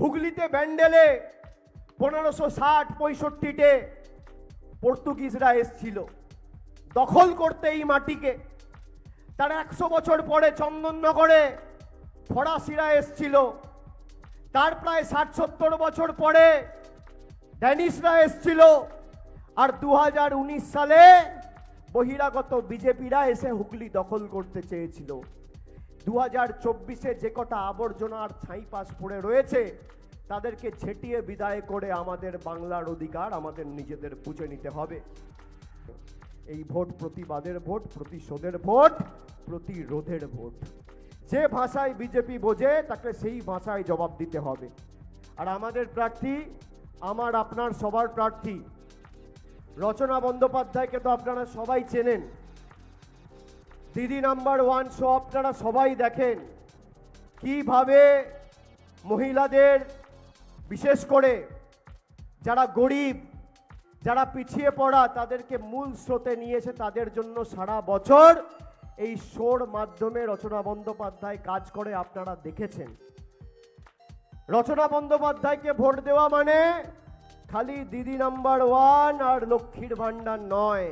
হুগলিতে ব্যান্ডেলে 1560-65-তে পর্তুগিজরা এসেছিল দখল করতে এই মাটিকে। তার 100 বছর পরে চন্দননগরে ফরাসিরা এসেছিল। তার প্রায় 60-70 বছর পরে ড্যানিশরা এসেছিল। আর 2019 সালে বহিরাগত বিজেপিরা এসে হুগলি দখল করতে চেয়েছিল। 2024-এ যে কটা আবর্জনার ছাইপাশ পড়ে রয়েছে তাদেরকে ছেটিয়ে বিদায় করে আমাদের বাংলার অধিকার আমাদের নিজেদের বুঝে নিতে হবে। এই ভোট প্রতিবাদের ভোট, প্রতিশোধের ভোট, প্রতিরোধের ভোট। যে ভাষায় বিজেপি বোঝে তাকে সেই ভাষায় জবাব দিতে হবে। আর আমাদের প্রার্থী, আমার আপনার সবার প্রার্থী রচনা বন্দ্যোপাধ্যায়কে তো আপনারা সবাই চেনেন। দিদি নাম্বার 1 শো আপনারা সবাই দেখেন কিভাবে মহিলাদের, বিশেষ করে যারা গরিব, যারা পিছিয়ে পড়া, তাদেরকে মূল স্রোতে নিয়ে এসে তাদের জন্য সারা বছর এই শোর মাধ্যমে রচনা বন্দ্যোপাধ্যায় কাজ করে আপনারা দেখেছেন। রচনা বন্দ্যোপাধ্যায়কে ভোট দেওয়া মানে খালি দিদি নাম্বার 1 আর লক্ষ্মীর ভান্ডার নয়।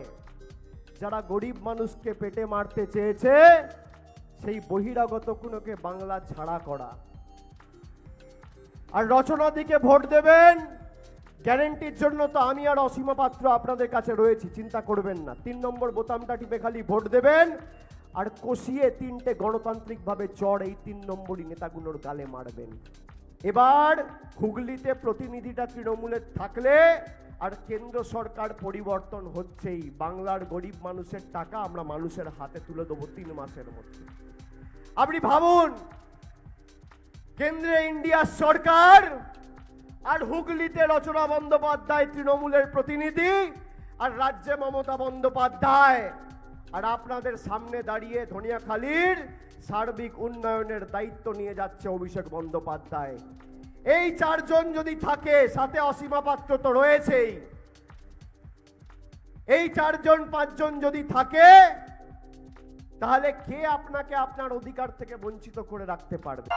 যারা গরিব মানুষকে পেটে মারতে চেয়েছে সেই বহিরাগত কোনোকে বাংলা ছাড়া করা। আর রচনা দিকে ভোট দেবেন গ্যারেন্টির জন্য তো আমি আর অসীমা পাত্র আপনাদের কাছে রয়েছি, চিন্তা করবেন না। 3 নম্বর বোতামটা টিপে খালি ভোট দেবেন আর কষিয়ে 3টে গণতান্ত্রিকভাবে চড় এই 3 নম্বরই নেতাগুলোর গালে মারবেন। এবার হুগলিতে প্রতিনিধিটা তৃণমূলের থাকলে আর কেন্দ্র সরকার পরিবর্তন হচ্ছেই। বাংলার গরিব মানুষের টাকা আমরা মানুষের হাতে তুলে দেবো 3 মাসের মধ্যে। আপনি ভাবুন, কেন্দ্রে ইন্ডিয়ার সরকার আর হুগলিতে রচনা বন্দ্যোপাধ্যায় তৃণমূলের প্রতিনিধি, আর রাজ্যে মমতা বন্দ্যোপাধ্যায়, আর আপনাদের সামনে দাঁড়িয়ে ধনিয়াখালীর সার্বিক উন্নয়নের দায়িত্ব নিয়ে যাচ্ছে অভিষেক বন্দ্যোপাধ্যায়। এই 4 জন যদি থাকে, সাথে অসীমা পাত্র তো রয়েছেই, এই 4 জন 5 জন যদি থাকে, তাহলে কে আপনাকে আপনার অধিকার থেকে বঞ্চিত করে রাখতে পারবে?